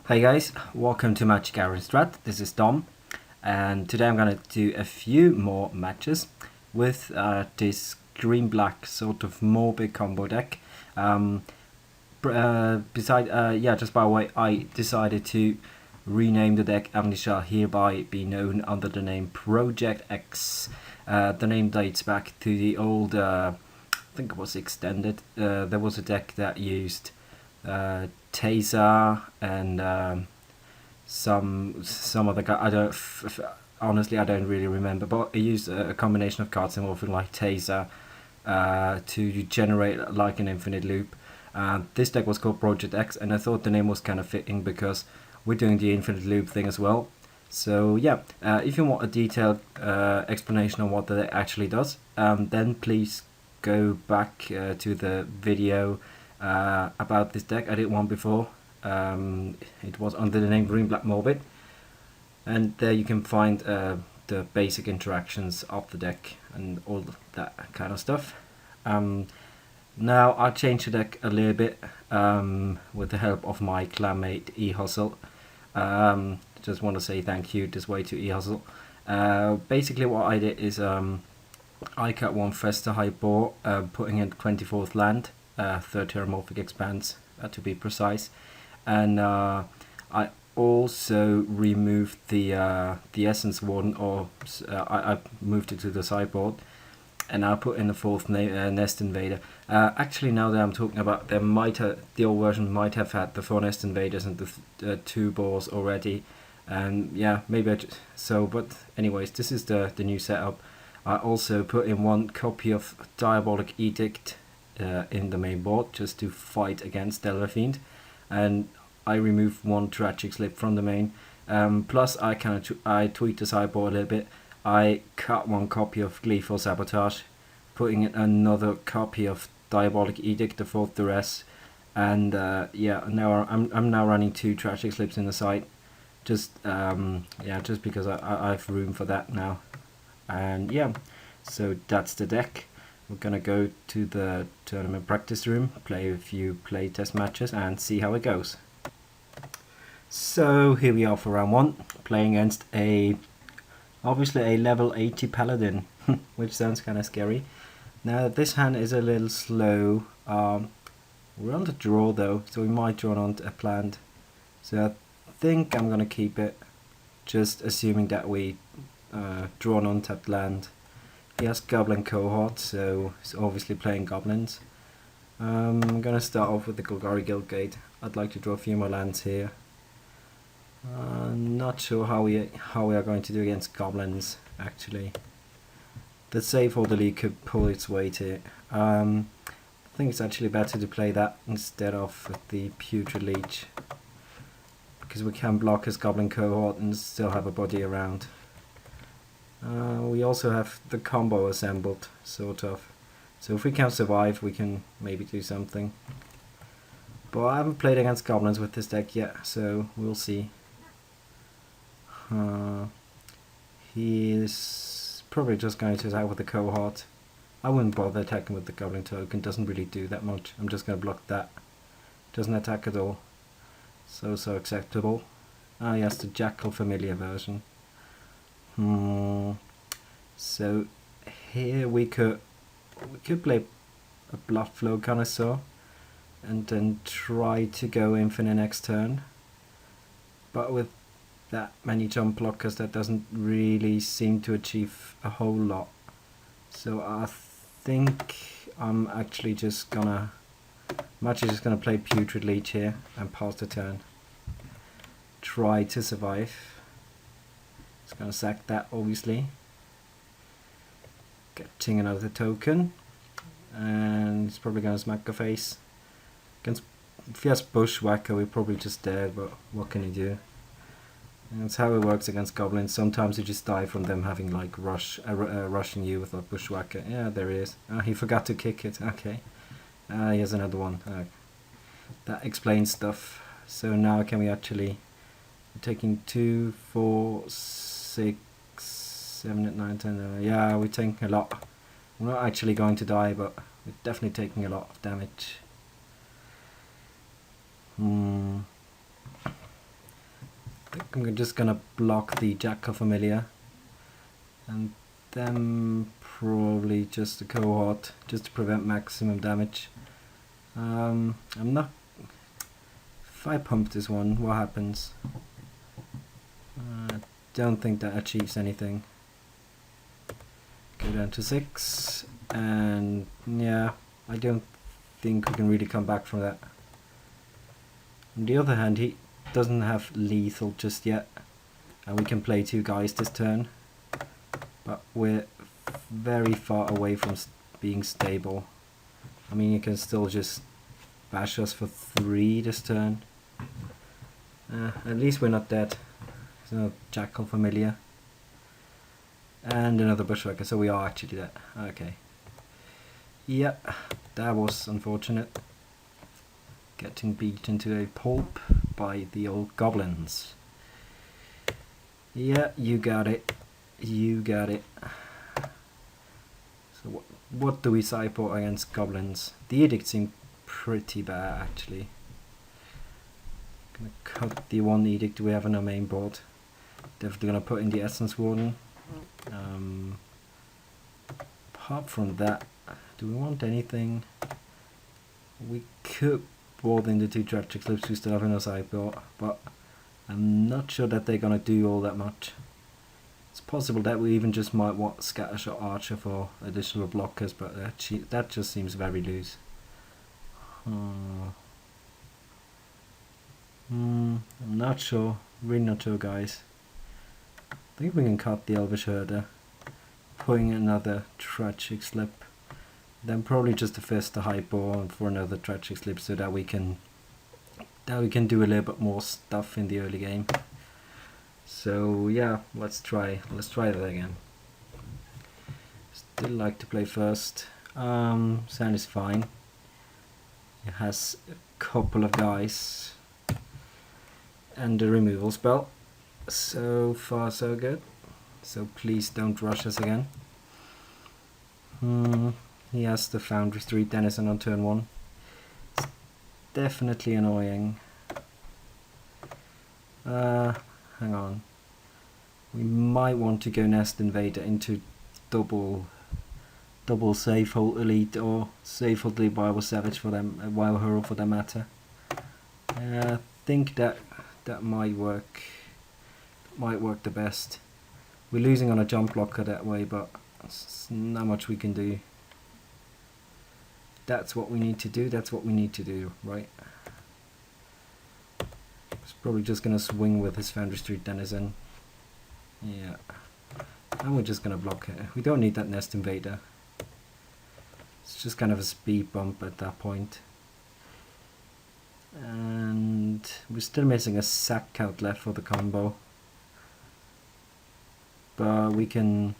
Hey guys, welcome to Magic Iron Strat. This is Dom, and today I'm gonna do a few more matches with this green-black sort of Morbid combo deck. Just by the way, I decided to rename the deck and it shall hereby be known under the name Project X. The name dates back to the old, I think it was extended. There was a deck that used Taser and some other guy. Honestly I don't really remember, but it used a combination of cards involving like Taser to generate like an infinite loop. This deck was called Project X, and I thought the name was kind of fitting because we're doing the infinite loop thing as well. So yeah, if you want a detailed explanation on what the deck actually does, then please go back to the video about this deck. I did one before. It was under the name Green Black Morbid, and there you can find the basic interactions of the deck and all that kind of stuff. Now I changed the deck a little bit with the help of my clanmate eHustle. Just want to say thank you this way to eHustle. Basically what I did is I cut one Fester High Boar, putting in 24th land, third terramorphic expanse to be precise, and I also removed the Essence Warden, or I moved it to the sideboard, and I put in the fourth Nest Invader. Actually, now that I'm talking about, the old version might have had the 4 Nest Invaders and the 2 boars already, and yeah, maybe but anyways, this is the new setup. I also put in 1 copy of Diabolic Edict in the main board just to fight against Delver Fiend, and I removed 1 Tragic Slip from the main. Plus I tweaked the sideboard a little bit. I cut 1 copy of Gleeful Sabotage, putting in another copy of Diabolic Edict, the 4th Duress, and yeah, now I'm now running 2 Tragic Slips in the side, just because I have room for that now. And yeah, so that's the deck. We're gonna go to the tournament practice room, play a few playtest matches and see how it goes. So here we are for round 1, playing against obviously a level 80 paladin, which sounds kind of scary. Now this hand is a little slow. We're on the draw though, so we might draw on a plant. So I think I'm gonna keep it, just assuming that we draw an untapped land. He has Goblin Cohort, so he's obviously playing goblins. I'm gonna start off with the Golgari Guildgate. I'd like to draw a few more lands here. Not sure how we are going to do against goblins actually. The Save for the League could pull its weight here. I think it's actually better to play that instead of the Putrid Leech, because we can block his Goblin Cohort and still have a body around. We also have the combo assembled, sort of. So if we can survive, we can maybe do something. But I haven't played against goblins with this deck yet, so we'll see. He is probably just going to attack with the Cohort. I wouldn't bother attacking with the Goblin Token, doesn't really do that much. I'm just going to block that. Doesn't attack at all. So acceptable. Ah yes, the Jackal Familiar version. So here we could play a Bluff Flow Connoisseur and then try to go in for the next turn, but with that many jump blockers that doesn't really seem to achieve a whole lot. So I think I'm actually just gonna play Putrid Leech here and pass the turn, try to survive. It's gonna sack that obviously, getting another token, and it's probably gonna smack a face. If he has Bushwhacker, we're probably just dead, but what can you do? And that's how it works against goblins. Sometimes you just die from them having like rushing you with a Bushwhacker. Yeah, there he is. He forgot to kick it. Okay. He has another one. That explains stuff. So now can we actually... We're taking 2, 4, 6, 7, 8, 9, 10. Yeah, we're taking a lot. We're not actually going to die, but we're definitely taking a lot of damage. I'm just gonna block the Jackal Familiar, and then probably just a cohort, just to prevent maximum damage. I'm not... If I pump this one, what happens? I don't think that achieves anything. Go down to 6, and yeah, I don't think we can really come back from that. On the other hand, he doesn't have lethal just yet, and we can play 2 guys this turn, but we're very far away from being stable. I mean, you can still just bash us for 3 this turn. At least we're not dead. There's no Jackal Familiar. And another Bushwhacker, so we are actually dead. Okay. Yeah, that was unfortunate. Getting beaten to a pulp by the old goblins. Yeah, you got it. You got it. So what do we sideboard against goblins? The Edict seemed pretty bad actually. Gonna cut the 1 Edict we have on our main board. Definitely gonna put in the Essence Warden. Apart from that, do we want anything? We could board in the 2 Tragic Slips we still have in our sideboard, but I'm not sure that they're gonna do all that much. It's possible that we even just might want Scattershot Archer for additional blockers, but that just seems very loose. I'm not sure, really not sure guys. I think we can cut the Elvish Herder, putting another Tragic Slip, then probably just a Fist to highball for another Tragic Slip so that we can do a little bit more stuff in the early game. So yeah, let's try that again. Still like to play first. Sand is fine. It has a couple of guys and a removal spell. So far so good. So please don't rush us again. He has the Foundry Street Denizen on turn 1. It's definitely annoying. Hang on. We might want to go Nest Invader into double Safe Hold Elite or Safe Hold Elite Wild Savage for them, Wild Hurl for that matter. I think that might work. Might work the best. We're losing on a jump blocker that way, but there's not much we can do. That's what we need to do. That's what we need to do, right? He's probably just gonna swing with his Foundry Street Denizen. Yeah, and we're just gonna block it. We don't need that Nest Invader. It's just kind of a speed bump at that point. And we're still missing a Sac Outlet for the combo. But we can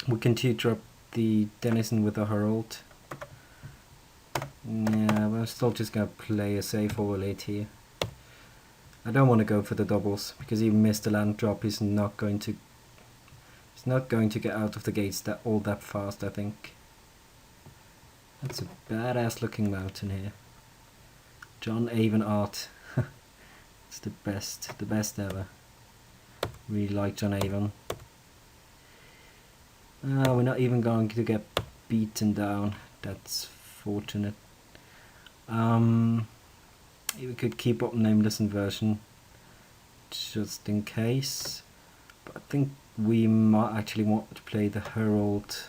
tutor up the Denizen with a Herald. Yeah, we're still just gonna play a safe overlay here. I don't want to go for the doubles because even missed the land drop. He's not going to get out of the gates all that fast. I think that's a badass looking mountain here. John Avon art. It's the best ever. Really like John Avon. We're not even going to get beaten down. That's fortunate. We could keep up Nameless Inversion just in case, but I think we might actually want to play the Herald.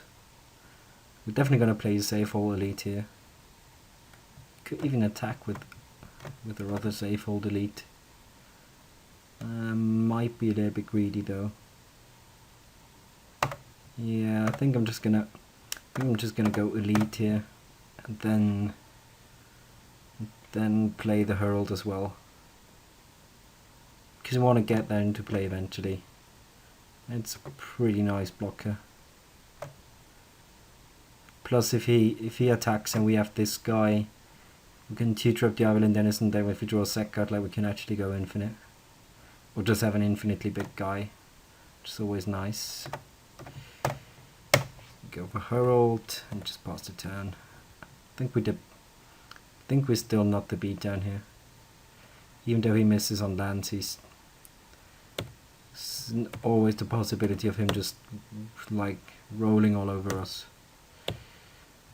We're definitely going to play the Safe Hold Elite here. Could even attack with our other Safe Hold Elite. Might be a little bit greedy though. Yeah, I think I'm just gonna go Elite here, and then play the Herald as well, because I want to get that into play eventually. It's a pretty nice blocker. Plus, if he attacks and we have this guy, we can tutor up the Lane Denizen. Then if we draw a Sac Outlet, we can actually go infinite, or just have an infinitely big guy, which is always nice. Go for Herald and just pass the turn. I think we're still not the beat down here. Even though he misses on lands, he's there's always the possibility of him just like rolling all over us.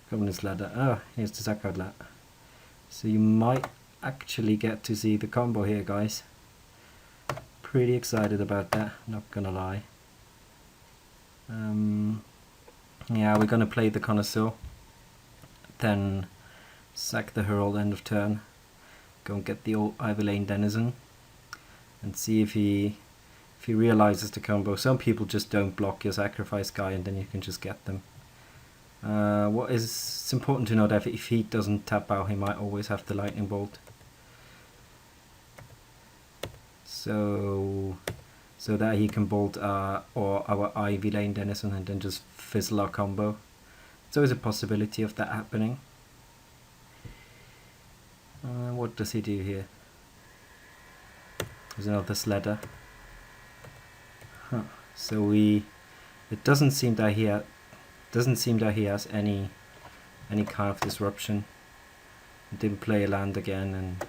Goblins ladder. Oh, here's the Sac Outlet. So you might actually get to see the combo here, guys. Pretty excited about that, not gonna lie. Yeah, we're gonna play the Connoisseur, then sack the Herald end of turn, go and get the old Lane Denizen, and see if he realizes the combo. Some people just don't block your sacrifice guy, and then you can just get them. It's important to know that if he doesn't tap out, he might always have the lightning bolt. So that he can bolt or our Ivy Lane Denizen and then just fizzle our combo. There's always a possibility of that happening. What does he do here? There's another sledder. Huh. So it doesn't seem that he has any kind of disruption. He didn't play a land again, and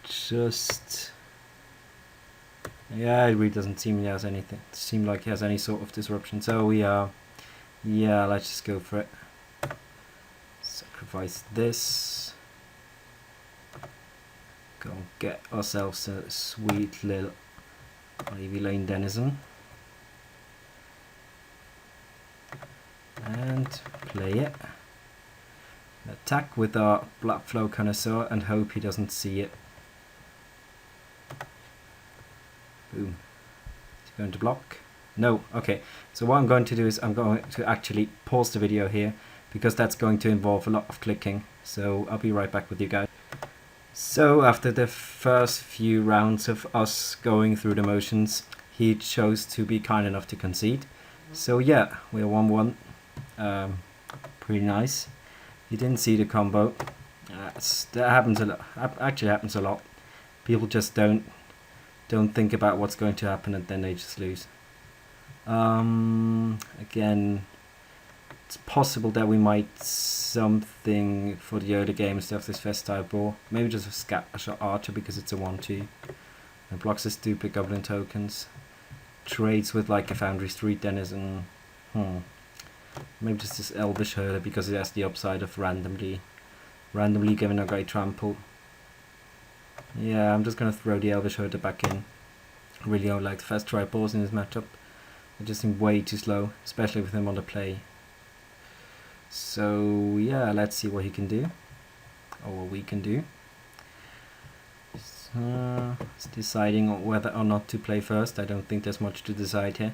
just. Yeah, it really doesn't seem he has anything. Seem like he has any sort of disruption. So we are, yeah, let's just go for it. Sacrifice this. Go and get ourselves a sweet little Ivy Lane Denizen. And play it. Attack with our Black Flow Connoisseur and hope he doesn't see it. Boom. Is he going to block? No. Okay. So what I'm going to do is I'm going to actually pause the video here because that's going to involve a lot of clicking. So I'll be right back with you guys. So after the first few rounds of us going through the motions, he chose to be kind enough to concede. So yeah, we're 1-1. Pretty nice. He didn't see the combo. That happens a lot. Actually happens a lot. People just don't think about what's going to happen and then they just lose. Again, it's possible that we might something for the early game instead of this Festile Boar. Maybe just a Scattershot Archer because it's a 1-2. It blocks the stupid Goblin tokens. Trades with like a Foundry Street Denizen. Maybe just this Elvish Herder because it has the upside of randomly giving a great trample. Yeah, I'm just going to throw the Elvish Herder back in. I really don't like the fast try balls in this matchup. They just seem way too slow, especially with him on the play. So yeah, let's see what he can do. Or what we can do. It's deciding on whether or not to play first. I don't think there's much to decide here.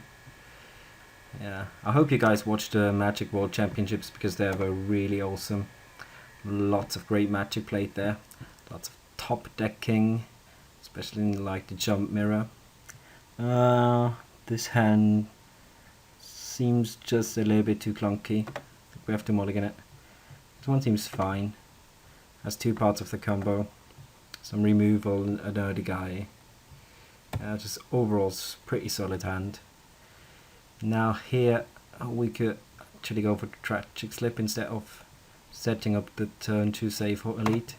Yeah, I hope you guys watched the Magic World Championships because they were really awesome. Lots of great Magic played there. Lots of top decking, especially in like the jump mirror. This hand seems just a little bit too clunky. I think we have to mulligan it. This one seems fine. Has two parts of the combo. Some removal and a nerdy guy. Just overall pretty solid hand. Now here we could actually go for the Tragic Slip instead of setting up the turn 2 save for Elite.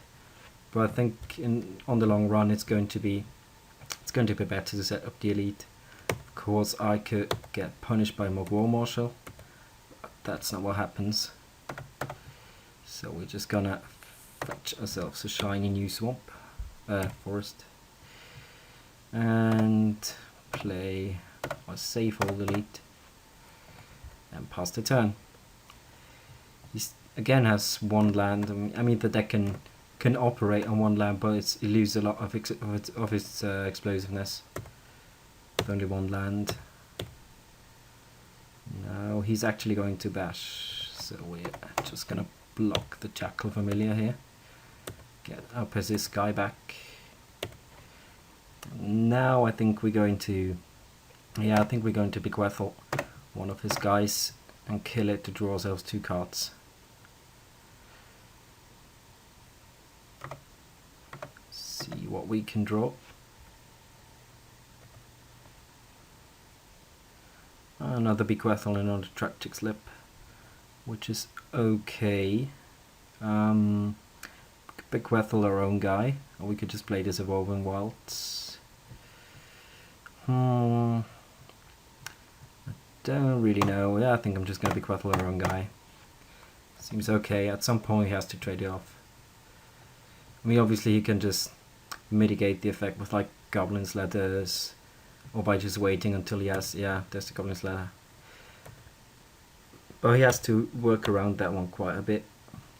But I think on the long run it's going to be better to set up the Elite. Of course I could get punished by Mob War Marshal. But that's not what happens. So we're just gonna fetch ourselves a shiny new swamp. Forest. And play or save all Elite. And pass the turn. He again has one land. I mean the deck can operate on one land, but it loses a lot of its explosiveness. With only one land. Now he's actually going to bash, so we're just gonna block the Jackal Familiar here. Get our Persist Guy back. Now I think we're going to, yeah, I think we're going to bequeath one of his guys and kill it to draw ourselves 2 cards. See what we can draw. Another bequeathal and another Tragic Slip, which is okay. Bequeathal our own guy, or we could just play this Evolving Wilds. I don't really know. Yeah, I think I'm just going to be quite a wrong guy. Seems okay. At some point he has to trade it off. I mean, obviously he can just mitigate the effect with like goblins letters, or by just waiting until he has, yeah, there's the goblins letter. But he has to work around that one quite a bit.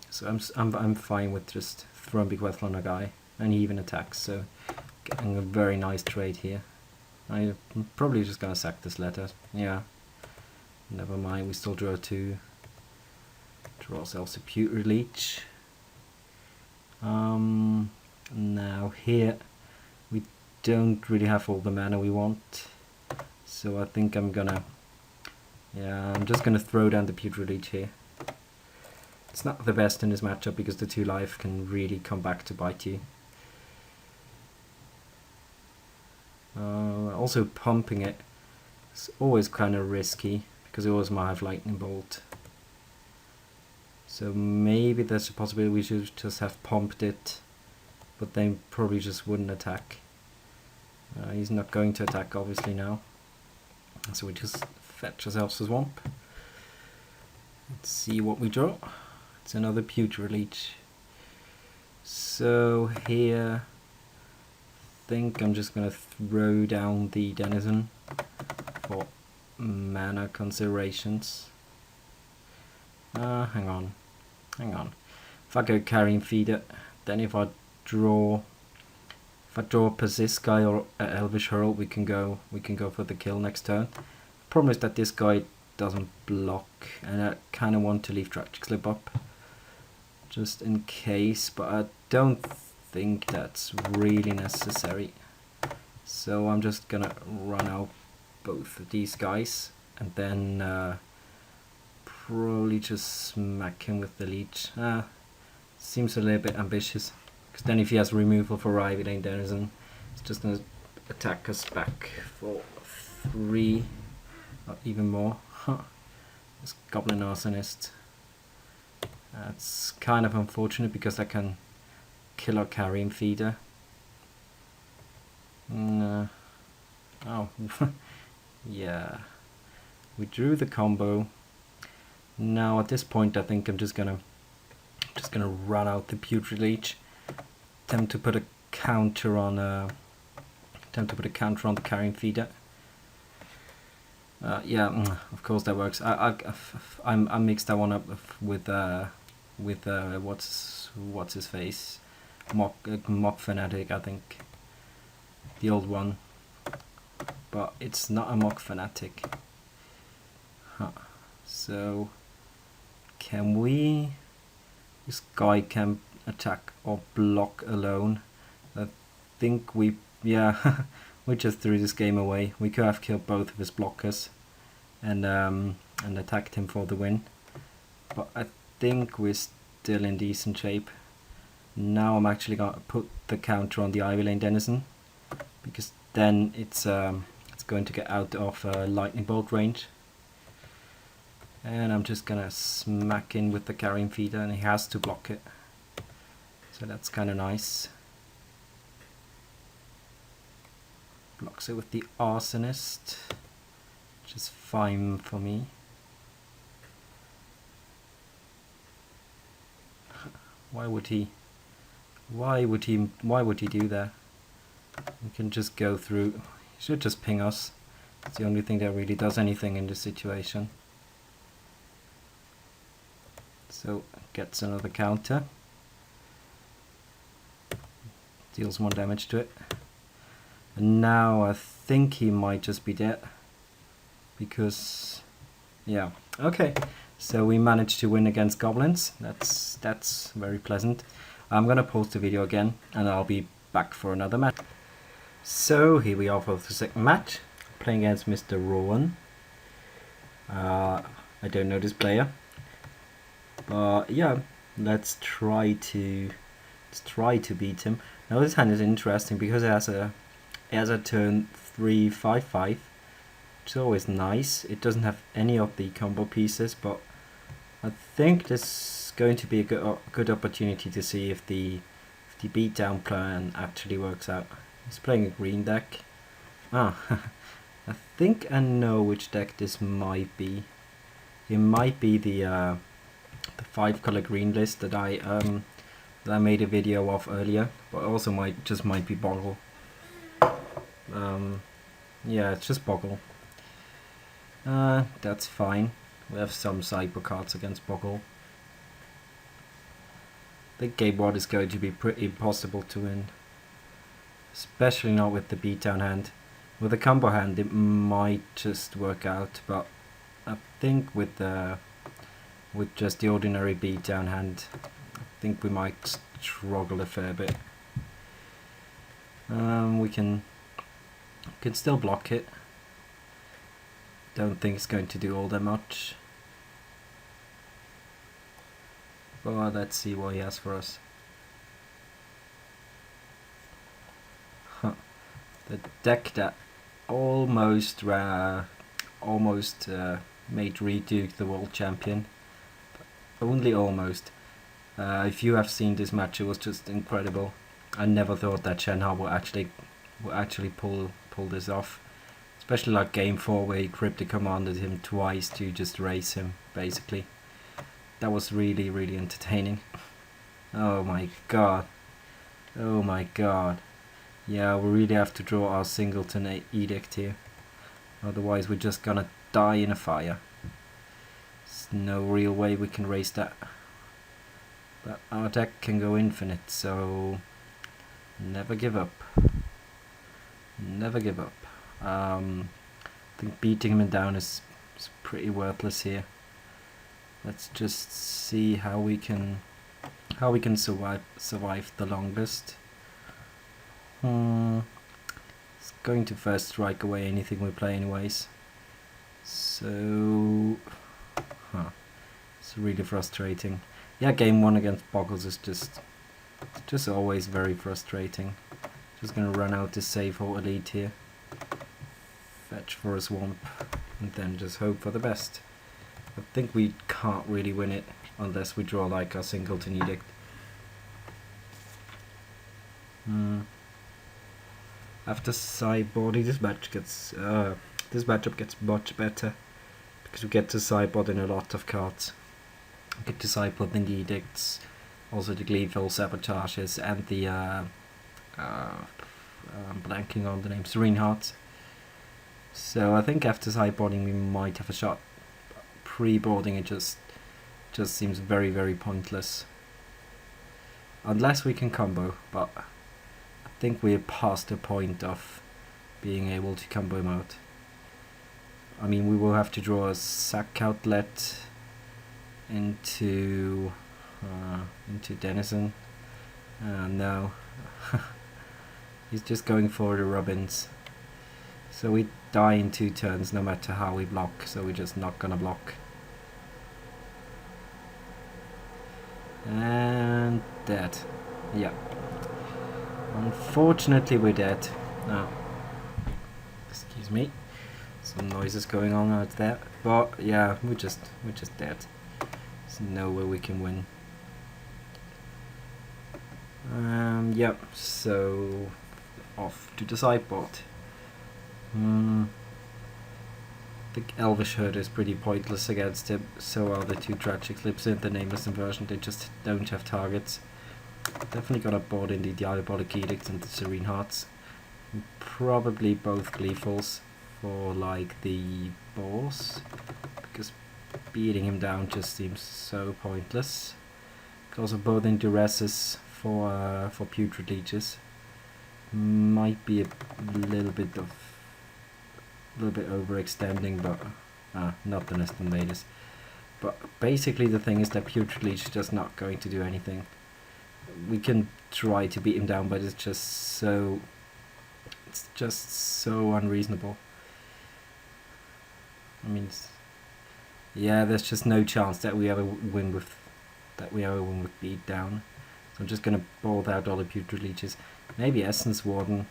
So I'm fine with just throwing big weapon on a guy, and he even attacks. So getting a very nice trade here. I'm probably just gonna sack this letter. Yeah, never mind. We still draw 2. Draw ourselves a Pewter Leech. Now here we don't really have all the mana we want, so I think I'm just gonna throw down the Pewter Leech here. It's not the best in this matchup because the 2 life can really come back to bite you. Also pumping it is always kind of risky because it always might have Lightning Bolt. So maybe there's a possibility we should just have pumped it, but they probably just wouldn't attack. He's not going to attack obviously now, so we just fetch ourselves a swamp. Let's see what we draw. It's another Pewter Leech. So here, I think I'm just gonna throw down the Denizen for mana considerations. Hang on. If I go Carrying Feeder, then if I draw Persist Guy or Elvish Herald, we can go for the kill next turn. Problem is that this guy doesn't block, and I kind of want to leave Tragic Slip up just in case, but I don't think that's really necessary. So I'm just gonna run out both of these guys and then probably just smack him with the leech. Seems a little bit ambitious, because then if he has removal for Lane Denizen, it's just gonna attack us back for 3, or even more. This Goblin Arsonist. That's kind of unfortunate because I can kill our Carrying Feeder. Oh, yeah. We drew the combo. Now at this point I think I'm just gonna run out the Pewter Leech. Attempt to put a counter on the Carrying Feeder. Yeah, of course that works. I mixed that one up with what's his face, Mock Fanatic, I think, the old one, but it's not a Mock Fanatic. So can we? This guy can attack or block alone. I think we just threw this game away. We could have killed both of his blockers and attacked him for the win. But I think we're still in decent shape. Now I'm actually gonna put the counter on the Lane Denizen, because then it's going to get out of lightning bolt range. And I'm just gonna smack in with the Carrying Feeder, and he has to block it. So that's kind of nice. Blocks it with the Arsonist, which is fine for me. Why would he do that? We can just go through. He should just ping us. It's the only thing that really does anything in this situation. So gets another counter. Deals 1 damage to it. And now I think he might just be dead. Because, yeah, okay. So we managed to win against goblins. That's very pleasant. I'm gonna pause the video again, and I'll be back for another match. So here we are for the second match, playing against Mr. Rowan. I don't know this player, but yeah, let's try to beat him. Now this hand is interesting because it has a turn 3/5/5, which is always nice. It doesn't have any of the combo pieces, but I think this is going to be a good opportunity to see if the beatdown plan actually works out. He's playing a green deck, Ah, I think I know which deck this might be. It might be the 5-color green list that I made a video of earlier, but also might be bogle. Yeah, it's just bogle. That's fine. We have some cyber cards against bogle. I think game 1 is going to be pretty impossible to win, especially not with the beatdown hand. With a combo hand, it might just work out, but I think with just the ordinary beatdown hand, I think we might struggle a fair bit. We can still block it. Don't think it's going to do all that much. But let's see what he has for us. Huh. The deck that almost made Reduke the world champion. But only almost. If you have seen this match, it was just incredible. I never thought that Shenhao would actually pull this off. Especially like game 4 where he cryptic commanded him twice to just race him, basically. That was really, really entertaining. Oh my god. Oh my god. Yeah, we really have to draw our singleton edict here. Otherwise we're just gonna die in a fire. There's no real way we can race that. But our deck can go infinite, so never give up. Never give up. I think beating him down is pretty worthless here. Let's just see how we can survive the longest. It's going to first strike away anything we play anyways. So it's really frustrating. Yeah, game 1 against Bogles is just always very frustrating. Just gonna run out to save for elite here. Fetch for a swamp and then just hope for the best. I think we can't really win it unless we draw like our singleton edict. After sideboarding, this matchup gets much better because we get to sideboard in a lot of cards. We get to sideboard in the edicts, also the gleeful sabotages, and the I'm blanking on the name, Serene Hearts. So I think after sideboarding we might have a shot. Pre-boarding it just seems very, very pointless. Unless we can combo, but I think we're past the point of being able to combo him out. I mean, we will have to draw a Sac Outlet into Denizen. No. He's just going for the Robins. So we die in 2 turns no matter how we block, so we're just not gonna block. And dead. Yeah. Unfortunately we're dead. Oh. Excuse me. Some noises going on out there. But yeah, we're just dead. There's no way we can win. Yep, so off to the sideboard. I think Elvish Herd is pretty pointless against him, so are the 2 Tragic Lips in the Nameless Inversion. They just don't have targets. Definitely gonna board in the Diabolic Edict and the Serene Hearts. Probably both Gleefuls for like the boss, because beating him down just seems so pointless. Also both in Duresses for Putrid Leeches. Might be a little bit overextending, but not the Nest Invaders. But basically the thing is that Putrid Leech is just not going to do anything. We can try to beat him down, but it's just so unreasonable. I mean, yeah, there's just no chance that we ever win with beat down. So I'm just gonna bolt out all the Putrid Leeches. Maybe Essence Warden.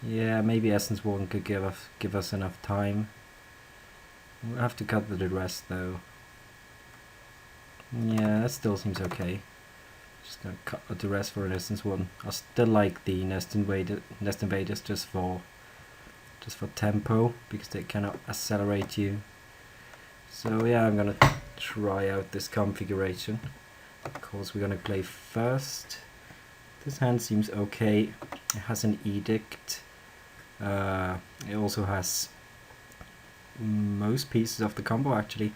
Yeah, maybe Essence Warden could give us enough time. We'll have to cut the rest though. Yeah, that still seems okay. Just gonna cut the rest for an instance one. I still like the nest invaders just for tempo, because they cannot accelerate you. So yeah, I'm gonna try out this configuration. Of course, we're gonna play first. This hand seems okay. It has an edict. It also has most pieces of the combo actually.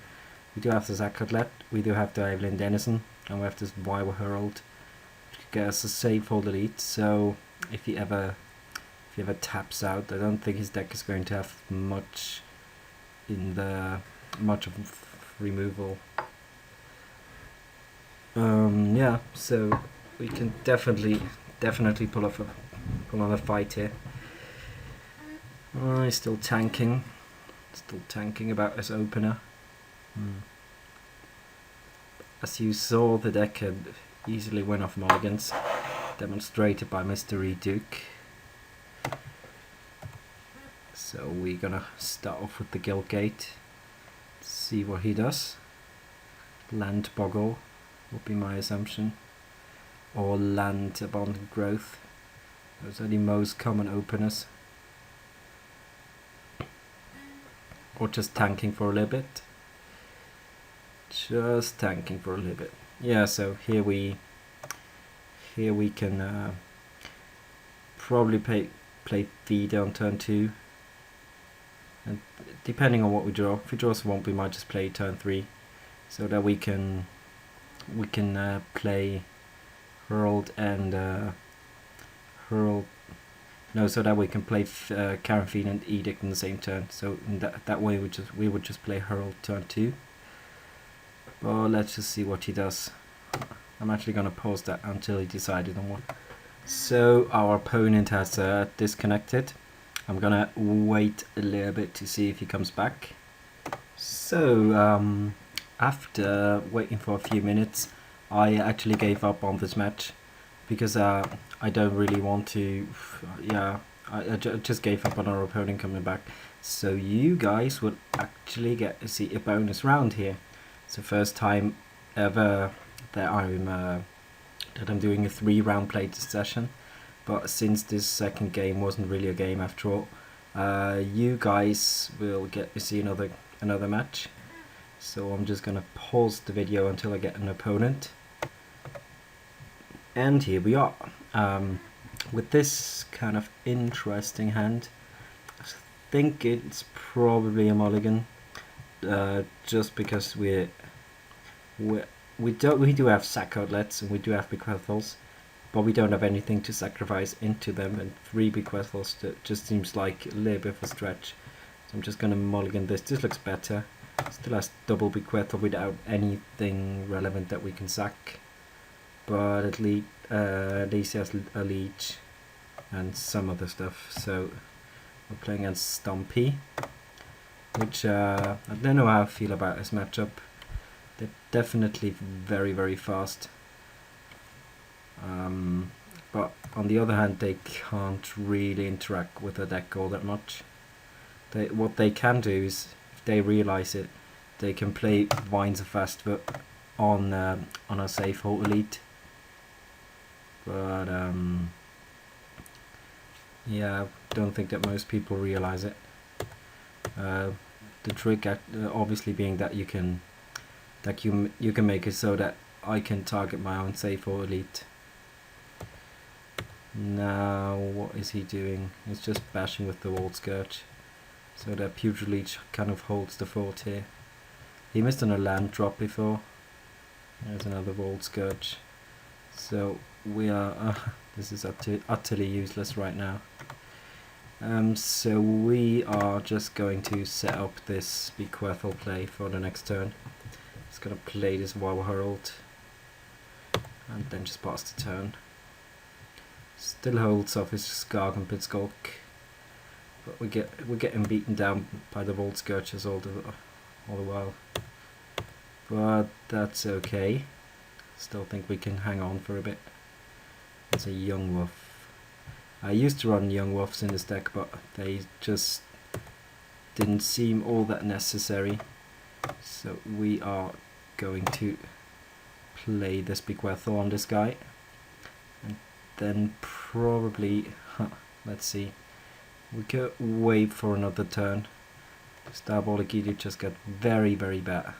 We do have the Sac Outlet, we do have the Lane Denizen, and we have this Cweaver Herald to get us a safe hold elite. So if he ever taps out, I don't think his deck is going to have much of removal. Yeah, so we can definitely pull on a fight here. He's still tanking about his opener. As you saw, the deck had easily win off mulligans, demonstrated by Mr. Duke. So we're gonna start off with the Guild Gate, see what he does. Land Bogle would be my assumption, or Land Abundant Growth. Those are the most common openers. Or just tanking for a little bit. Just tanking for a little bit. Yeah, so here we can probably play feed on turn 2. And depending on what we draw, if we draw Swamp, we might just play turn 3, so that we can play Herald and so that we can play Caranfeed and Edict in the same turn. So in that way we would just play Herald turn 2. But let's just see what he does. I'm actually gonna pause that until he decided on what. So our opponent has disconnected. I'm gonna wait a little bit to see if he comes back. So after waiting for a few minutes, I actually gave up on this match because I don't really want to. Yeah, I just gave up on our opponent coming back. So you guys will actually get to see a bonus round here. It's the first time ever that I'm doing a 3-round playtest session. But since this second game wasn't really a game after all, you guys will get to see another match. So I'm just gonna pause the video until I get an opponent. And here we are, with this kind of interesting hand. I think it's probably a mulligan, just because we do have Sac Outlets and we do have bequeathals, but we don't have anything to sacrifice into them, and 3 bequeathals just seems like a little bit of a stretch. So I'm just gonna mulligan this. This looks better. Still has double bequeathal without anything relevant that we can sack. But at least he has a leech and some other stuff. So we're playing against Stompy, which I don't know how I feel about this matchup. They're definitely very, very fast. But on the other hand, they can't really interact with the deck all that much. What they can do is, if they realize it, they can play Vines of Fastfoot on a safe hold elite. But yeah, I don't think that most people realize it. The trick, obviously, being that you can make it so that I can target my own safe or elite. Now, what is he doing? He's just bashing with the Wall Scourge, so that Putrid Leech kind of holds the fort here. He missed on a land drop before. There's another Wall Scourge. So we are. This is utterly useless right now. So we are just going to set up this bequeathal play for the next turn. Just gonna play this Cweaver Herald and then just pass the turn. Still holds off his Skark and Pit Skulk, but we're getting beaten down by the Vault Scourges all the while. But that's okay. Still think we can hang on for a bit. It's a young wolf. I used to run young wolves in this deck, but they just didn't seem all that necessary. So we are going to play this Bequeathal on this guy. And then probably, let's see, we could wait for another turn. BorosKitty just got very, very bad.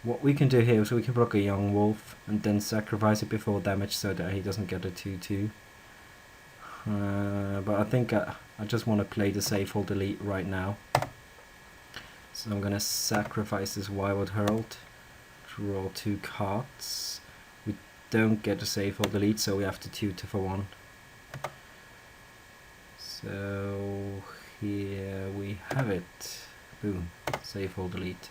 What we can do here is we can block a young wolf and then sacrifice it before damage so that he doesn't get a 2-2. But I think I just want to play the safe hold delete right now. So I'm gonna sacrifice this Wild Herald, draw 2 cards. We don't get a safe hold delete, so we have to tutor for 1. So here we have it. Boom, safe hold delete.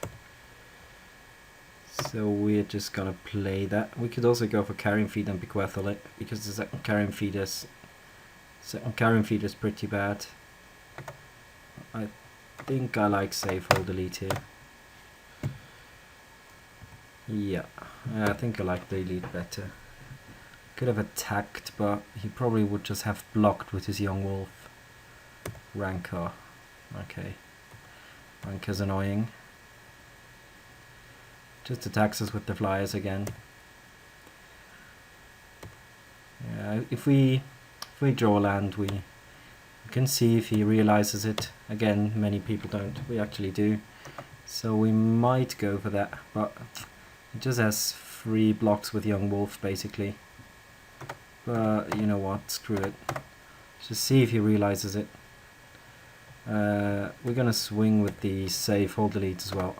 So we're just gonna play that. We could also go for Carrion Feeder and Bequeathal it, because the second Carrion Feeder is pretty bad. I think I like safe hold delete here. Yeah, I think I like the elite better. Could have attacked, but he probably would just have blocked with his young wolf. Rancor. Okay. Rancor's annoying. Just attacks us with the flyers again. Yeah, if we draw land, we can see if he realizes it. Again, many people don't. We actually do. So we might go for that, but it just has 3 blocks with young wolf basically. But you know what? Screw it. Just see if he realizes it. We're gonna swing with the safe hold delete as well,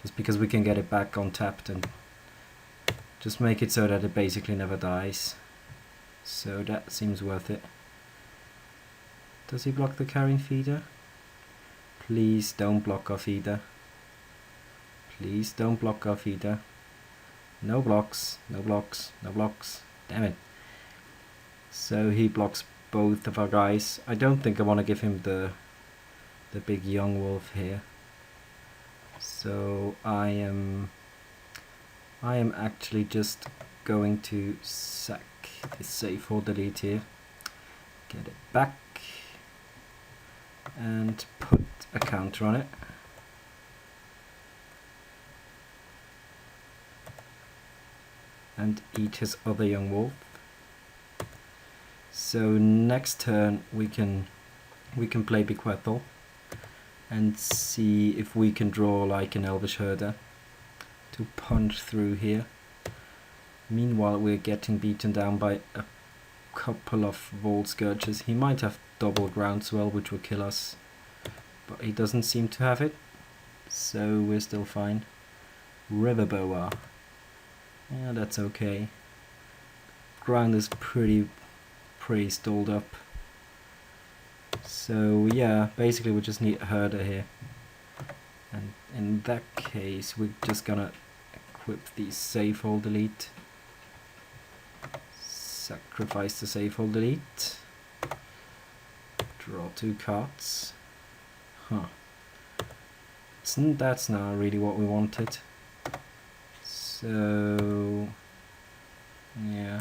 just because we can get it back untapped and just make it so that it basically never dies. So that seems worth it. Does he block the Carrion Feeder? Please don't block our feeder. Please don't block our feeder. No blocks, no blocks, no blocks. Damn it. So he blocks both of our guys. I don't think I want to give him the big young wolf here. So I am actually just going to sack the safe hold delete here. Get it back and put a counter on it. And eat his other young wolf. So next turn we can play Bequeathal and see if we can draw like an Elvish Herder to punch through here. Meanwhile we're getting beaten down by a couple of Vault Scourges. He might have double Groundswell, which will kill us, but he doesn't seem to have it, so we're still fine. River Boa. Yeah, that's okay. Ground is pretty stalled up. So yeah, basically we just need a herder here. And in that case, we're just gonna equip the safe hold delete. Sacrifice the safe hold delete. Draw 2 cards. That's not really what we wanted. So yeah,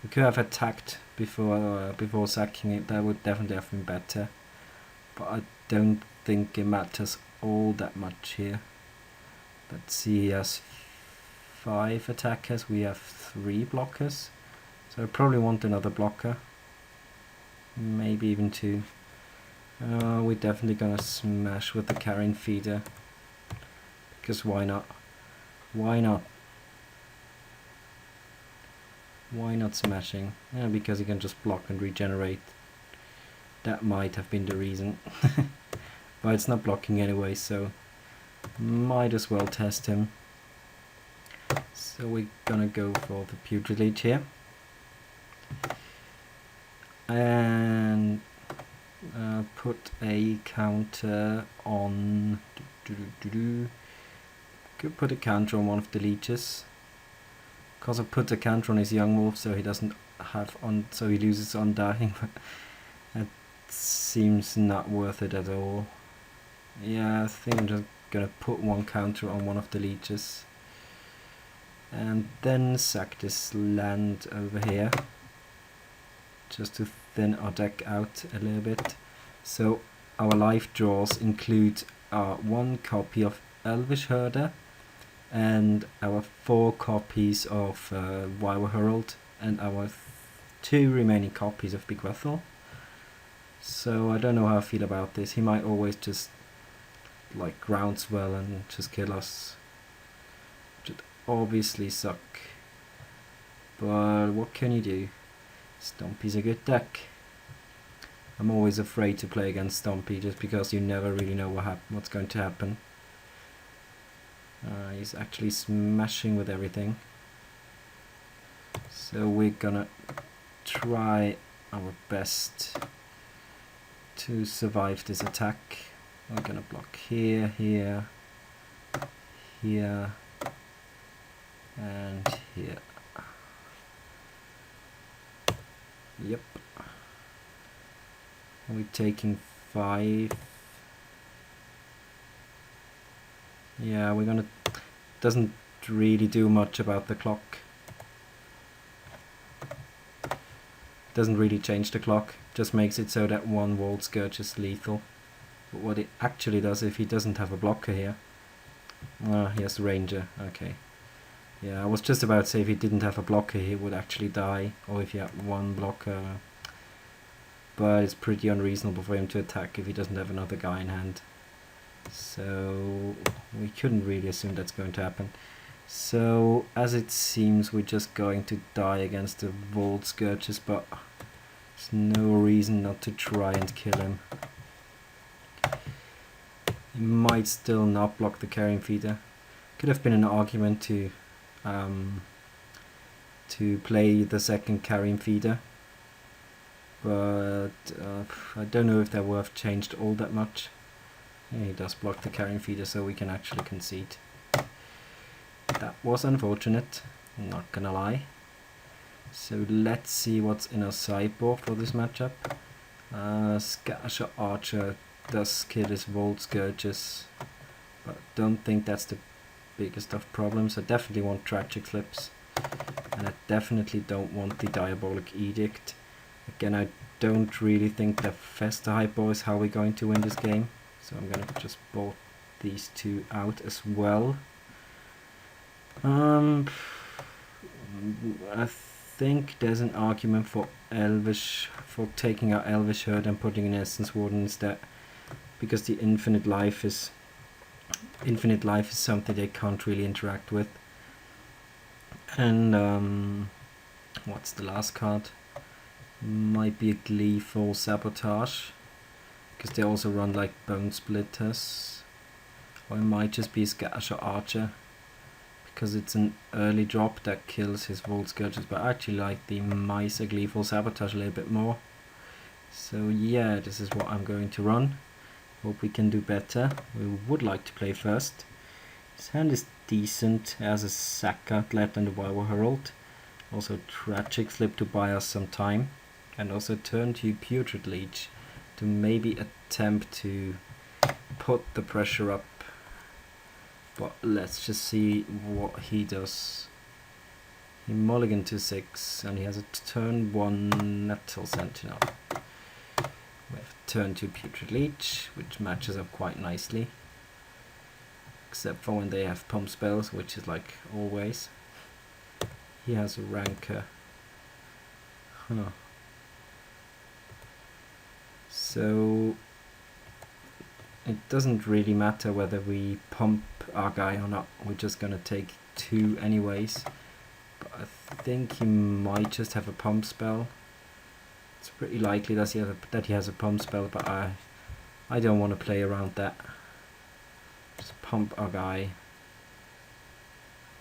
we could have attacked before sacking it. That would definitely have been better, but I don't think it matters all that much here. Let's see, he has 5 attackers, we have 3 blockers, so I probably want another blocker, maybe even 2. We're definitely gonna smash with the Carrion Feeder, because why not? Why not? Why not smashing? Yeah, because he can just block and regenerate. That might have been the reason. But it's not blocking anyway, so might as well test him. So we're gonna go for the Pugilage here. And put a counter on... Could put a counter on one of the leeches. Because I put a counter on his young wolf, so he doesn't have so he loses Undying, but that seems not worth it at all. Yeah, I think I'm just gonna put one counter on one of the leeches. And then sack this land over here. Just to thin our deck out a little bit. So our life draws include 1 copy of Elvish Herder and our 4 copies of Wyver Herald, and our 2 remaining copies of Bequeathal. So I don't know how I feel about this. He might always just like groundswell and just kill us, which would obviously suck. But what can you do? Stompy's a good deck. I'm always afraid to play against Stompy just because you never really know what's going to happen. He's actually smashing with everything. So we're gonna try our best to survive this attack. We're gonna block here, here, here, and here. Yep. We're taking 5. Yeah, we're gonna... Doesn't really do much about the clock. Doesn't really change the clock. Just makes it so that 1 Vault Scourge is lethal. But what it actually does, if he doesn't have a blocker here... he has Ranger, okay. Yeah, I was just about to say if he didn't have a blocker he would actually die, or if he had 1 blocker. But it's pretty unreasonable for him to attack if he doesn't have another guy in hand. So we couldn't really assume that's going to happen. So as it seems we're just going to die against the Vault Scourges, but there's no reason not to try and kill him. He might still not block the Carrion Feeder. Could have been an argument to play the second Carrion Feeder, but I don't know if that would have changed all that much. Yeah, he does block the Carrion Feeder, so we can actually concede. That was unfortunate, I'm not gonna lie. So let's see what's in our sideboard for this matchup. Scattershot Archer does kill his Vault Scourges, but don't think that's the biggest of problems. I definitely want Tragic Flips, and I definitely don't want the Diabolic Edict. Again, I don't really think that Festa Hypo is how we're going to win this game, so I'm gonna just board these 2 out as well. I think there's an argument for Elvish, for taking out Elvish Herd and putting an Essence Warden instead, because the Infinite Life is something they can't really interact with. And what's the last card? Might be a Gleeful Sabotage, because they also run like Bone Splitters, or it might just be a Scattershot Archer, because it's an early drop that kills his Vault Scourges, but I actually like the Miser Gleeful Sabotage a little bit more. So yeah, this is what I'm going to run. Hope we can do better. We would like to play first. His hand is decent, has a Sac Outlet and a Wyver Herald. Also Tragic Slip to buy us some time. And also turn to Putrid Leech to maybe attempt to put the pressure up. But let's just see what he does. He mulligan to 6 and he has a turn 1 Nettle Sentinel. We have turn 2 Putrid Leech, which matches up quite nicely. Except for when they have pump spells, which is like always. He has a Rancor. Huh. So it doesn't really matter whether we pump our guy or not. We're just gonna take 2 anyways. But I think he might just have a pump spell. It's pretty likely that he has a pump spell, but I don't want to play around that. Just pump our guy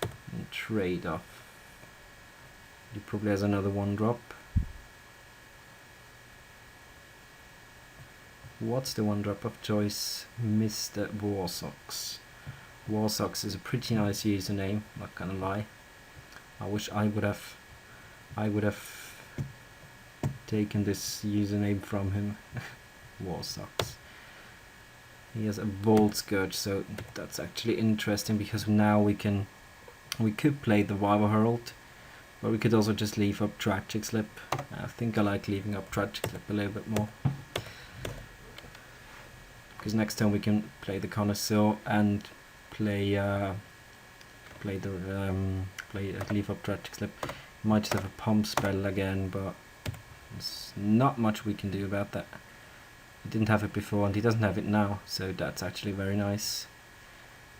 and trade off. He probably has another 1-drop. What's the 1-drop of choice? Mr. Warsocks. Warsocks is a pretty nice username, not gonna lie. I wish I would have taken this username from him. Warsocks. He has a Vault Scourge, so that's actually interesting, because now we could play the Wyver Herald, but we could also just leave up Tragic Slip. I think I like leaving up Tragic Slip a little bit more, because next time we can play the Connoisseur and play play the leave up tragic slip. He might just have a pump spell again, but there's not much we can do about that. He didn't have it before and he doesn't have it now, so that's actually very nice.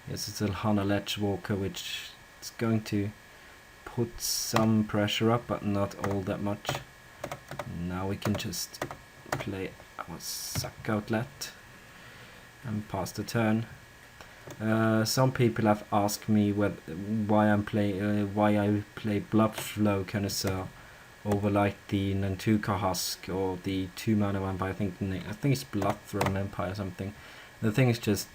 Yes, it's a Hana Ledge Walker, which is going to put some pressure up, but not all that much. Now we can just play our Sac Outlet and pass the turn. Some people have asked me why I play Blood Flow Connoisseur over like the Nantuka Husk or the 2-mana vampire. I think it's Bloodthrone Empire or something. The thing is just,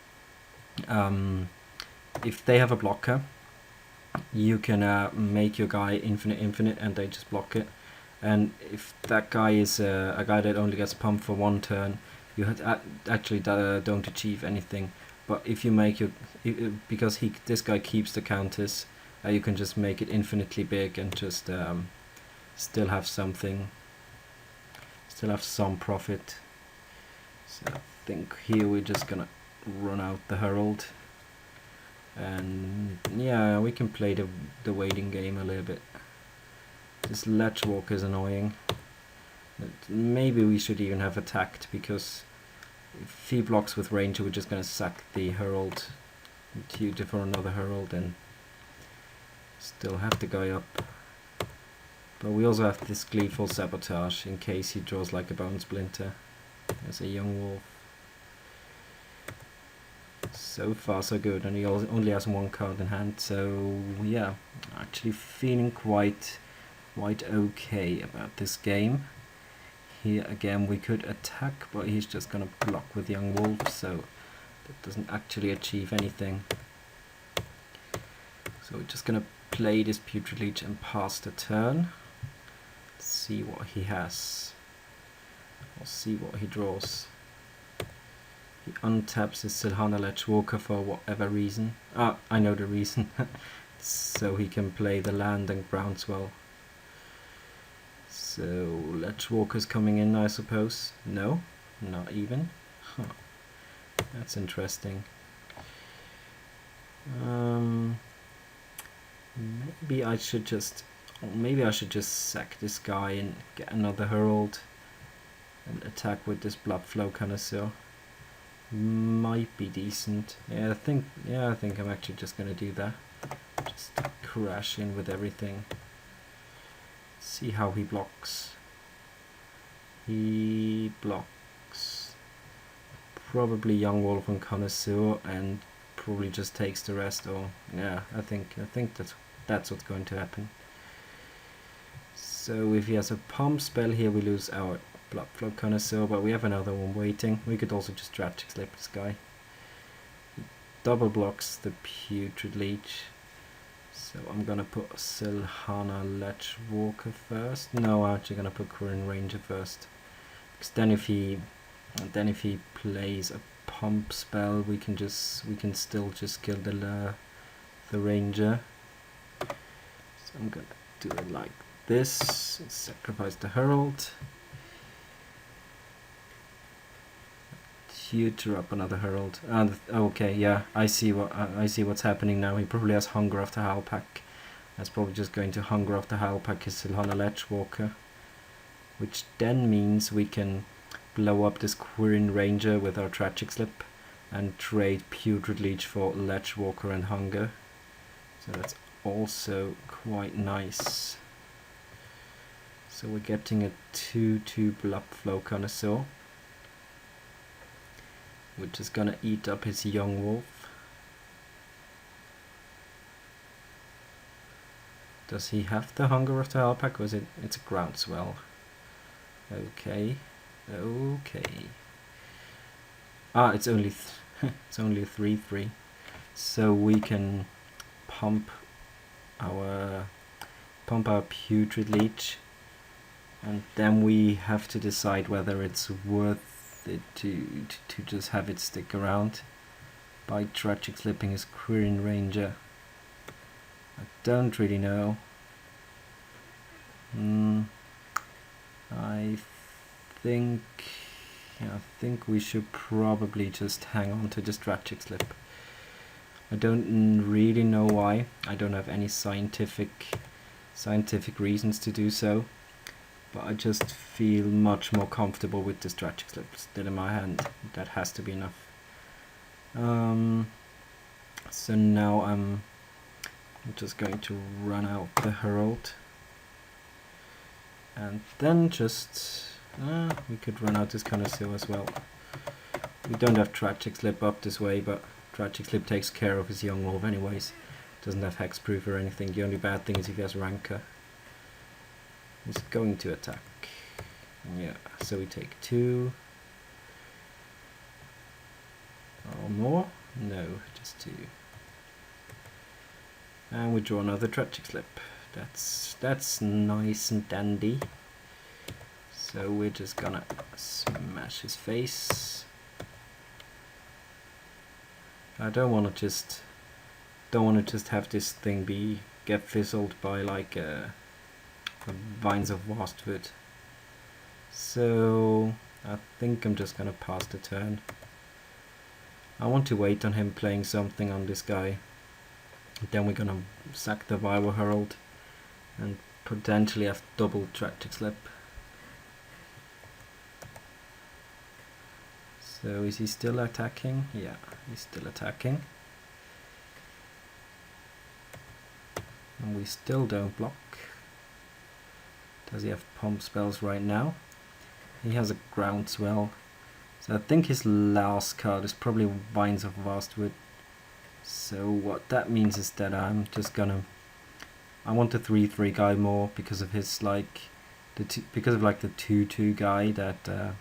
if they have a blocker, you can make your guy infinite and they just block it. And if that guy is a guy that only gets pumped for 1 turn, you actually don't achieve anything. But if you make because this guy keeps the counters, you can just make it infinitely big and just still have some profit. So I think here we're just gonna run out the Herald, and yeah, we can play the waiting game a little bit. This Ledge Walker is annoying. Maybe we should even have attacked, because if he blocks with Ranger, we're just gonna sack the Herald for another Herald and still have the guy up. But we also have this Gleeful Sabotage in case he draws like a Bone Splinter as a young wolf. So far so good, and he only has 1 card in hand, so yeah, actually feeling quite okay about this game. Here again we could attack, but he's just gonna block with young wolf, so that doesn't actually achieve anything. So we're just gonna play this Putrid Leech and pass the turn. Let's see what he has. We'll see what he draws. He untaps his Silhana Ledge Walker for whatever reason. Ah, I know the reason. So he can play the land and Groundswell. So Ledge Walker's coming in, I suppose. No, not even. Huh. That's interesting. Maybe I should just sack this guy and get another Herald and attack with this Blood Flow Connoisseur. Might be decent. I think I'm actually just gonna do that. Just crash in with everything. See how he blocks. He blocks probably Young Wolf and Connoisseur, and probably just takes the rest. Or yeah, I think that's what's going to happen. So if he has a pump spell here, we lose our Blood Flow Connoisseur, but we have another one waiting. We could also just Tragic Slip this guy. He double blocks the Putrid Leech. So I'm gonna put Silhana Ledge Walker first. No, I'm actually gonna put Quirine Ranger first. Because then if he plays a pump spell, we can still just kill the Ranger. So I'm gonna do it like this. Sacrifice the Herald. Tutor up another Herald. And okay, yeah, I see what's happening now. He probably has Hunger of the Howlpack. That's probably just going to Hunger of the Howlpack his Silhana Ledge Walker, which then means we can blow up this Quirine Ranger with our Tragic Slip and trade Putrid Leech for Ledge Walker and Hunger. So that's also quite nice. So we're getting a 2/2 Blood Flow Connoisseur, which is gonna eat up his young wolf. Does he have the Hunger of the Howlpack, or it's a Groundswell? Okay. Ah, it's only it's only a 3/3. So we can pump our Putrid Leech, and then we have to decide whether it's worth it to just have it stick around by Tragic Slipping his Quirine Ranger. I don't really know. I think we should probably just hang on to this Tragic Slip. I don't really know why. I don't have any scientific reasons to do so, but I just feel much more comfortable with this tragic slip still in my hand. That has to be enough. So now I'm just going to run out the Herald, and then just we could run out this Connoisseur as well. We don't have tragic slip up this way, but tragic slip takes care of his young wolf anyways. Doesn't have hexproof or anything. The only bad thing is if he has rancor. He's going to attack. Yeah, so we take 2. Or more? No, just 2. And we draw another tragic slip. That's nice and dandy. So we're just gonna smash his face. I don't want to just have this thing get fizzled by like Vines of Vastwood. So I think I'm just gonna pass the turn. I want to wait on him playing something on this guy. Then we're gonna sack the Viral Herald and potentially have double tragic slip. So is he still attacking? Yeah, he's still attacking. And we still don't block. Does he have pump spells right now? He has a Groundswell. So I think his last card is probably Vines of Vastwood. So what that means is that I'm just gonna... I want the 3/3 guy more because of his like... because of like the 2/2 guy that...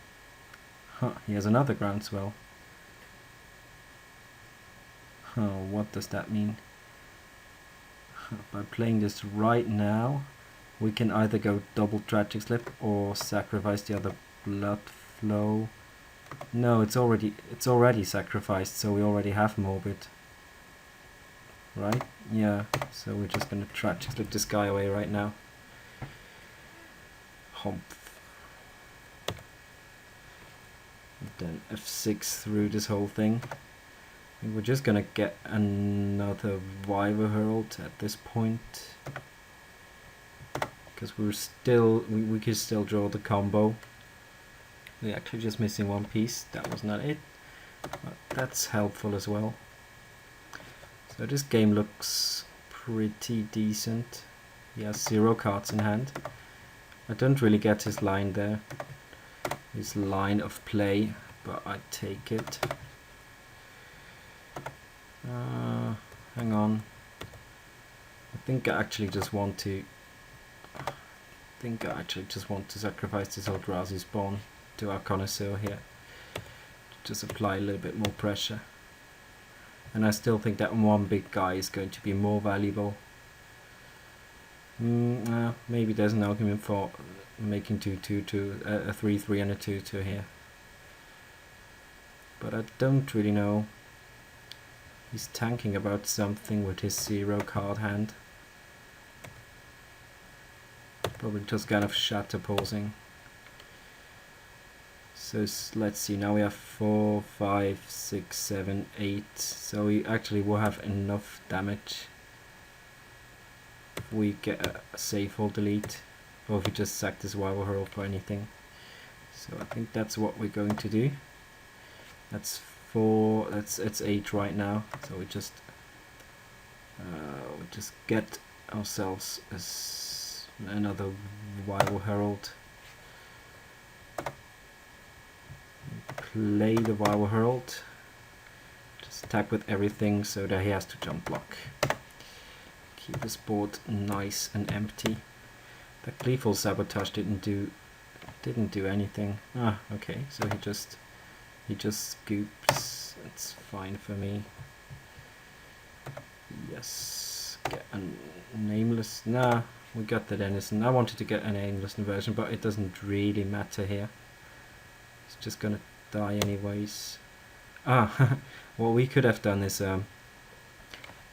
he has another Groundswell. What does that mean? By playing this right now, we can either go double tragic slip or sacrifice the other blood flow. No, it's already sacrificed, so we already have Morbid. Right? Yeah, so we're just gonna tragic slip this guy away right now. Humph. Then F6 through this whole thing. We're just gonna get another Wyver Herald at this point, because we could still draw the combo. We're actually just missing one piece. That was not it, but that's helpful as well. So this game looks pretty decent. He has 0 cards in hand. I don't really get his line there, his line of play, but I take it. Hang on. I think I actually just want to sacrifice this Eldrazi spawn to our Connoisseur here. Just apply a little bit more pressure. And I still think that one big guy is going to be more valuable. Maybe there's an argument for making 2/2 a 3/3 and a 2/2 here. But I don't really know. He's tanking about something with his 0 card hand. Probably just kind of shatter posing. So let's see, now we have 4, 5, 6, 7, 8. So we actually will have enough damage if we get a save or delete, or if we just sack this Wyver Herald for anything. So I think that's what we're going to do. That's 4, it's 8 right now. So we just get ourselves another Wyver Herald. Play the Wyver Herald. Just attack with everything so that he has to jump block. Keep his board nice and empty. The Gleeful Sabotage didn't do anything. Okay, so he just scoops. It's fine for me. Yes, get a nameless. Nah, we got the Denizen. I wanted to get an nameless version, but it doesn't really matter here. It's just gonna die anyways. What we could have done is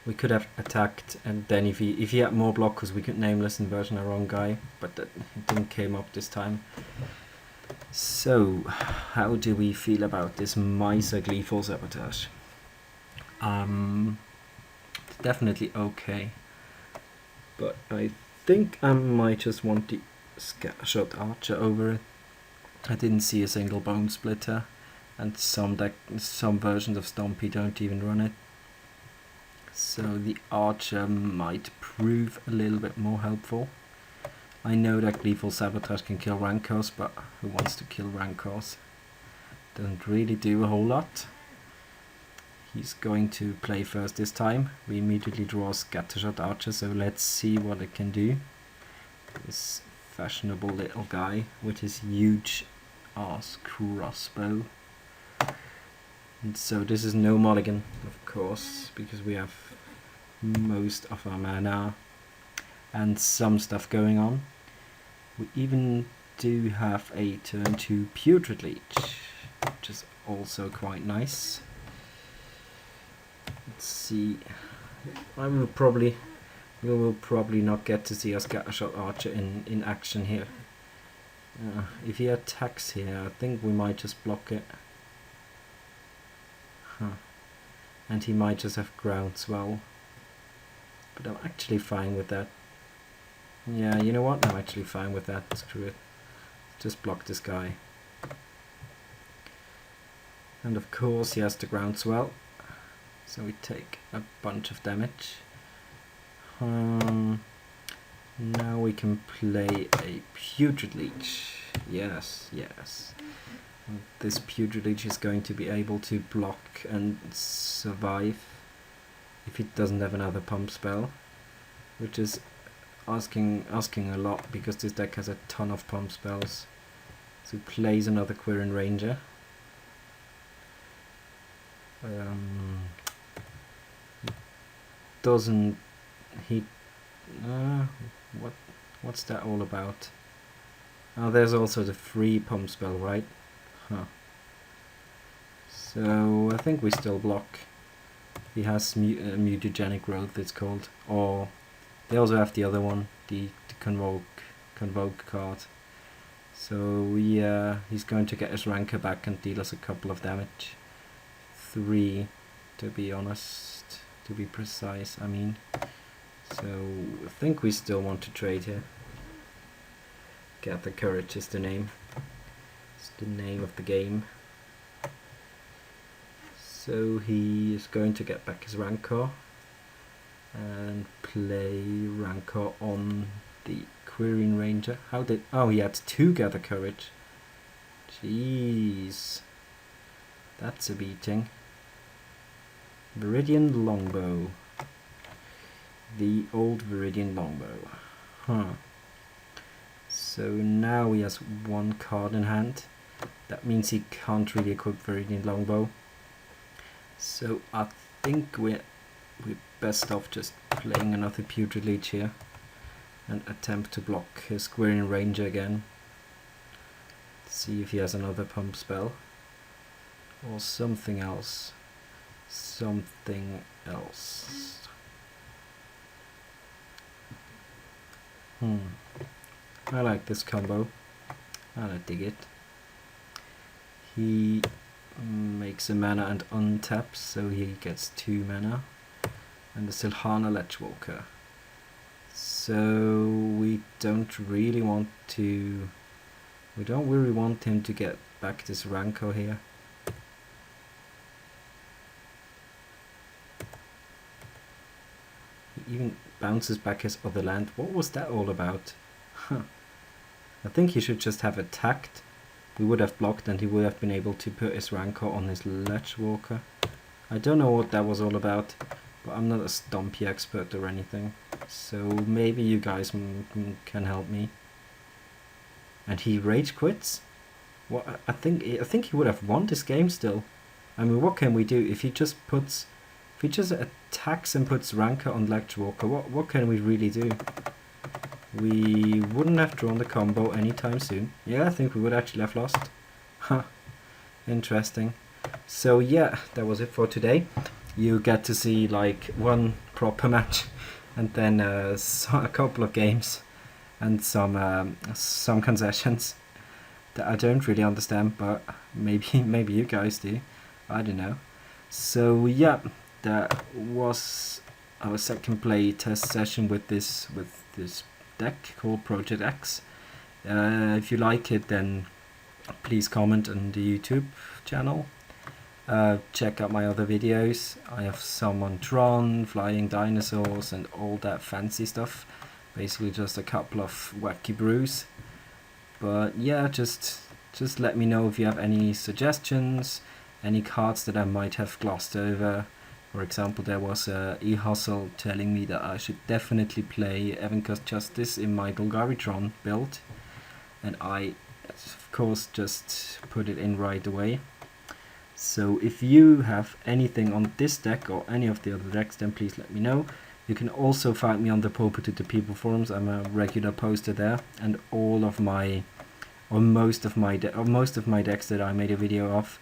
we could have attacked, and then if he had more blockers, we could nameless inversion our own guy, but that didn't came up this time. So how do we feel about this Miser Gleeful Sabotage? definitely okay. But I think I might just want the scattershot archer over it. I didn't see a single bone splitter, and some versions of Stompy don't even run it. So the archer might prove a little bit more helpful. I know that Gleeful Sabotage can kill Rancors, but who wants to kill Rancors? Doesn't really do a whole lot. He's going to play first this time. We immediately draw a Scattershot Archer, so let's see what it can do. This fashionable little guy with his huge ass crossbow. And so this is no mulligan, of course, because we have most of our mana and some stuff going on. We even do have a turn 2 Putrid Leech, which is also quite nice. Let's see. We will probably not get to see a Scattershot Archer in action here. If he attacks here, I think we might just block it. And he might just have Groundswell. But I'm actually fine with that. Yeah, you know what? I'm actually fine with that. Screw it. Just block this guy. And of course he has the Groundswell. So we take a bunch of damage. Now we can play a Putrid Leech. Yes, yes. And this Putrid Leech is going to be able to block and survive if it doesn't have another pump spell, which is asking a lot because this deck has a ton of pump spells. So he plays another Quirin Ranger. Doesn't he? What's that all about? Oh, there's also the free pump spell, right? Huh. So I think we still block. He has mutagenic growth, it's called, or they also have the other one, the convoke card. So he's going to get his Rancor back and deal us a couple of damage. 3, to be honest, to be precise, I mean. So I think we still want to trade here. Gather Courage is the name. It's the name of the game. So he is going to get back his Rancor and play Rancor on the Quirin Ranger. Oh, he had 2 Gather Courage. Jeez. That's a beating. Viridian Longbow. The old Viridian Longbow. Huh. So now he has 1 card in hand. That means he can't really equip Viridian Longbow. So I think we're best off just playing another Putrid Leech here and attempt to block his Quirin Ranger again. See if he has another pump spell or something else. Something else. I like this combo. I dig it. He makes a mana and untaps, so he gets 2 mana. And the Silhana Lechwalker. So we don't really want to... We don't really want him to get back this Rancor here. He even bounces back his other land. What was that all about? Huh. I think he should just have attacked. We would have blocked and he would have been able to put his Rancor on his Lechwalker. I don't know what that was all about, but I'm not a Stompy expert or anything. So maybe you guys can help me. And he rage quits? What? I think he would have won this game still. I mean, what can we do if he just attacks and puts Rancor on Lechwalker? What can we really do? We wouldn't have drawn the combo anytime soon. Yeah, I think we would actually have lost. Huh. Interesting. So yeah, that was it for today. You get to see like 1 proper match and then a couple of games and some concessions that I don't really understand, but maybe you guys do. I don't know. So yeah, that was our second play test session with this deck called Project X. If you like it, then please comment on the YouTube channel. Check out my other videos. I have some on Tron, flying dinosaurs, and all that fancy stuff. Basically just a couple of wacky brews. But yeah, just let me know if you have any suggestions, any cards that I might have glossed over. For example, there was E-Hustle telling me that I should definitely play Evencost Justice in my Bulgaritron build, and I of course just put it in right away. So if you have anything on this deck or any of the other decks, then please let me know. You can also find me on the Pauper to the People forums. I'm a regular poster there, and all of my, or most of my decks that I made a video of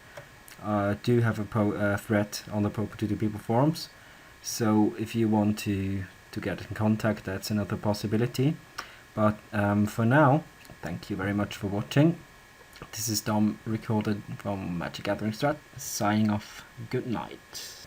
do have a thread on the Pauper to the People forums. So if you want to get in contact, that's another possibility. But for now, thank you very much for watching. This is Dom, recorded from Magic Gathering Strat, signing off. Good night.